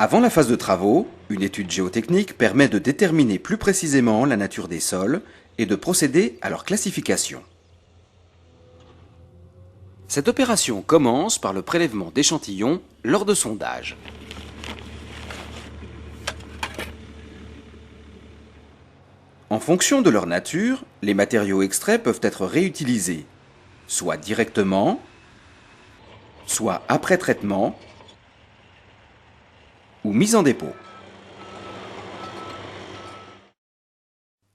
Avant la phase de travaux, une étude géotechnique permet de déterminer plus précisément la nature des sols et de procéder à leur classification. Cette opération commence par le prélèvement d'échantillons lors de sondages. En fonction de leur nature, les matériaux extraits peuvent être réutilisés, soit directement, soit après traitement, ou mise en dépôt.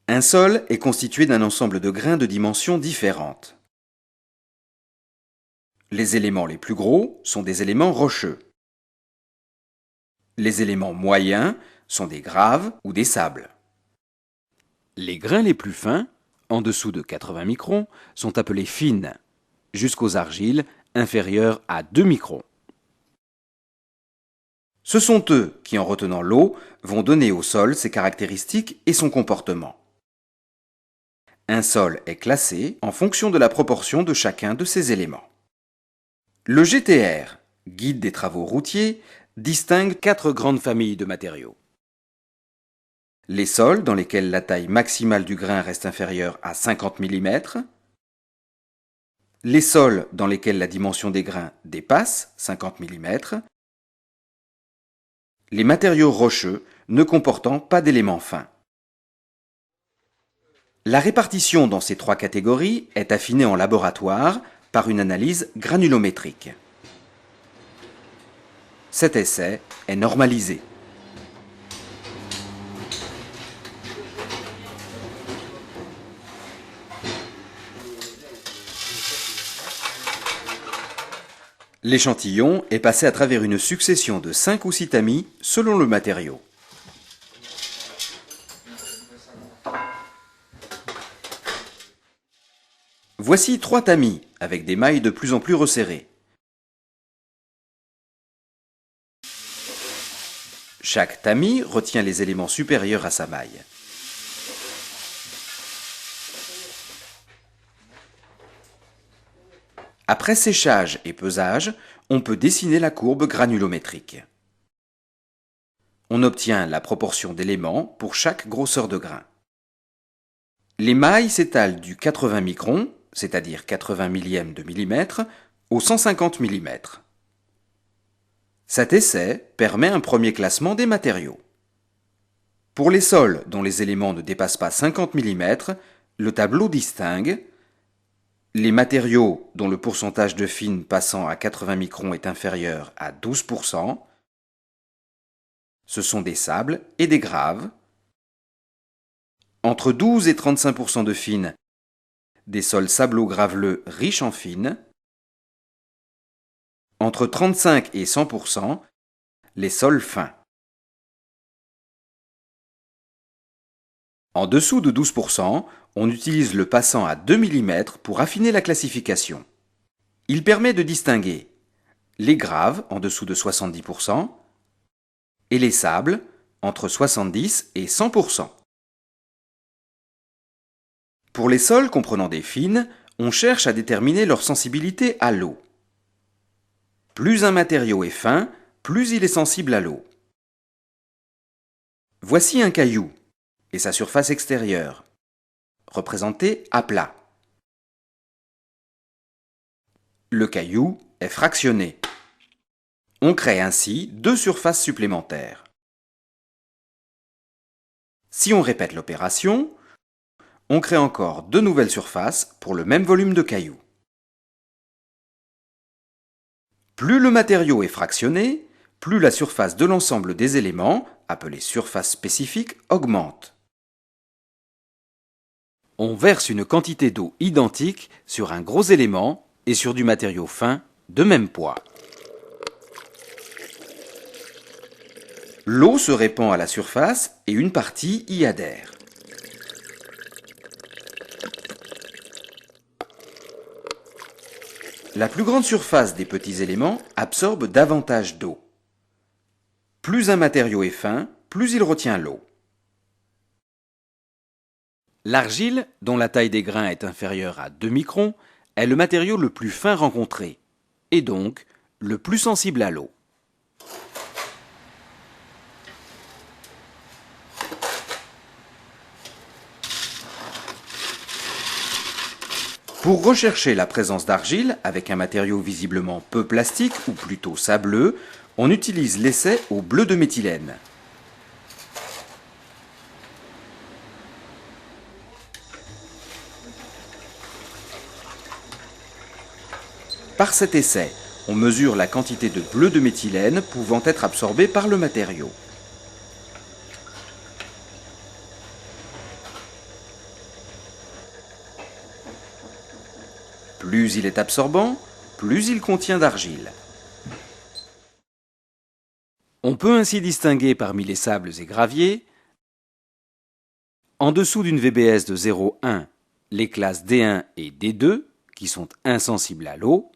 Un sol est constitué d'un ensemble de grains de dimensions différentes. Les éléments les plus gros sont des éléments rocheux. Les éléments moyens sont des graves ou des sables. Les grains les plus fins, en dessous de 80 microns, sont appelés fines, jusqu'aux argiles inférieures à 2 microns. Ce sont eux qui, en retenant l'eau, vont donner au sol ses caractéristiques et son comportement. Un sol est classé en fonction de la proportion de chacun de ces éléments. Le GTR, Guide des travaux routiers, distingue 4 grandes familles de matériaux. Les sols dans lesquels la taille maximale du grain reste inférieure à 50 mm, les sols dans lesquels la dimension des grains dépasse 50 mm, les matériaux rocheux ne comportant pas d'éléments fins. La répartition dans ces 3 catégories est affinée en laboratoire par une analyse granulométrique. Cet essai est normalisé. L'échantillon est passé à travers une succession de 5 ou 6 tamis selon le matériau. Voici 3 tamis avec des mailles de plus en plus resserrées. Chaque tamis retient les éléments supérieurs à sa maille. Après séchage et pesage, on peut dessiner la courbe granulométrique. On obtient la proportion d'éléments pour chaque grosseur de grain. Les mailles s'étalent du 80 microns, c'est-à-dire 80 millièmes de millimètre, au 150 mm. Cet essai permet un premier classement des matériaux. Pour les sols dont les éléments ne dépassent pas 50 mm, le tableau distingue les matériaux dont le pourcentage de fines passant à 80 microns est inférieur à 12%, ce sont des sables et des graves. Entre 12 et 35% de fines, des sols sablo-graveleux riches en fines. Entre 35 et 100%, les sols fins. En dessous de 12%, on utilise le passant à 2 mm pour affiner la classification. Il permet de distinguer les graves en dessous de 70% et les sables entre 70 et 100%. Pour les sols comprenant des fines, on cherche à déterminer leur sensibilité à l'eau. Plus un matériau est fin, plus il est sensible à l'eau. Voici un caillou et sa surface extérieure, représentée à plat. Le caillou est fractionné. On crée ainsi 2 surfaces supplémentaires. Si on répète l'opération, on crée encore 2 nouvelles surfaces pour le même volume de cailloux. Plus le matériau est fractionné, plus la surface de l'ensemble des éléments, appelée surface spécifique, augmente. On verse une quantité d'eau identique sur un gros élément et sur du matériau fin de même poids. L'eau se répand à la surface et une partie y adhère. La plus grande surface des petits éléments absorbe davantage d'eau. Plus un matériau est fin, plus il retient l'eau. L'argile, dont la taille des grains est inférieure à 2 microns, est le matériau le plus fin rencontré, et donc le plus sensible à l'eau. Pour rechercher la présence d'argile avec un matériau visiblement peu plastique ou plutôt sableux, on utilise l'essai au bleu de méthylène. Par cet essai, on mesure la quantité de bleu de méthylène pouvant être absorbée par le matériau. Plus il est absorbant, plus il contient d'argile. On peut ainsi distinguer parmi les sables et graviers, en dessous d'une VBS de 0,1, les classes D1 et D2, qui sont insensibles à l'eau.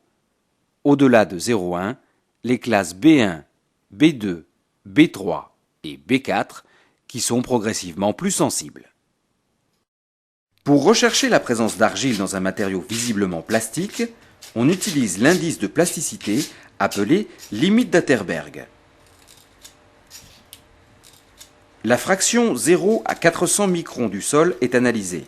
Au-delà de 0,1, les classes B1, B2, B3 et B4 qui sont progressivement plus sensibles. Pour rechercher la présence d'argile dans un matériau visiblement plastique, on utilise l'indice de plasticité appelé limite d'Atterberg. La fraction 0 à 400 microns du sol est analysée.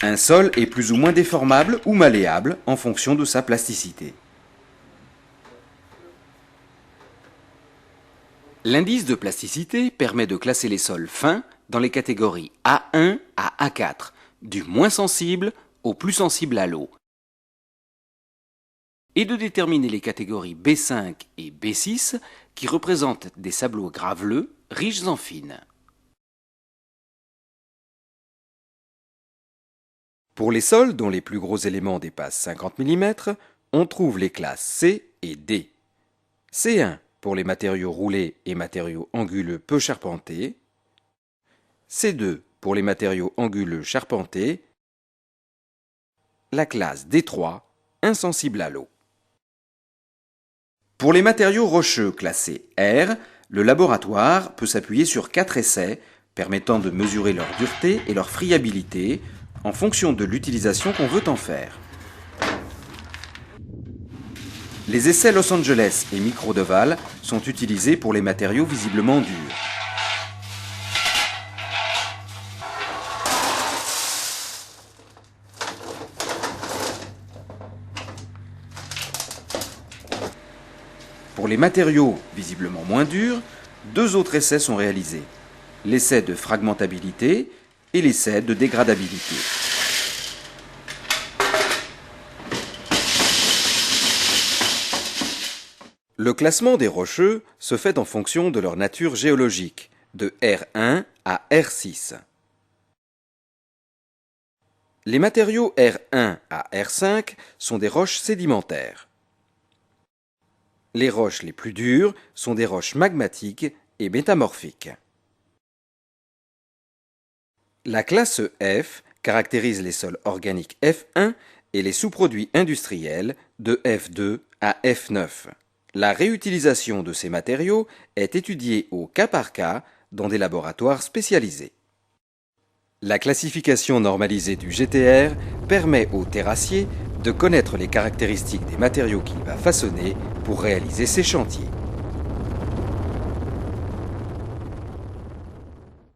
Un sol est plus ou moins déformable ou malléable en fonction de sa plasticité. L'indice de plasticité permet de classer les sols fins dans les catégories A1 à A4, du moins sensible au plus sensible à l'eau, et de déterminer les catégories B5 et B6 qui représentent des sableux graveleux riches en fines. Pour les sols dont les plus gros éléments dépassent 50 mm, on trouve les classes C et D. C1 pour les matériaux roulés et matériaux anguleux peu charpentés. C2 pour les matériaux anguleux charpentés. La classe D3, insensible à l'eau. Pour les matériaux rocheux classés R, le laboratoire peut s'appuyer sur 4 essais permettant de mesurer leur dureté et leur friabilité en fonction de l'utilisation qu'on veut en faire. Les essais Los Angeles et Micro-Deval sont utilisés pour les matériaux visiblement durs. Pour les matériaux visiblement moins durs, 2 autres essais sont réalisés. L'essai de fragmentabilité et l'essai de dégradabilité. Le classement des rocheux se fait en fonction de leur nature géologique, de R1 à R6. Les matériaux R1 à R5 sont des roches sédimentaires. Les roches les plus dures sont des roches magmatiques et métamorphiques. La classe F caractérise les sols organiques F1 et les sous-produits industriels de F2 à F9. La réutilisation de ces matériaux est étudiée au cas par cas dans des laboratoires spécialisés. La classification normalisée du GTR permet au terrassier de connaître les caractéristiques des matériaux qu'il va façonner pour réaliser ses chantiers.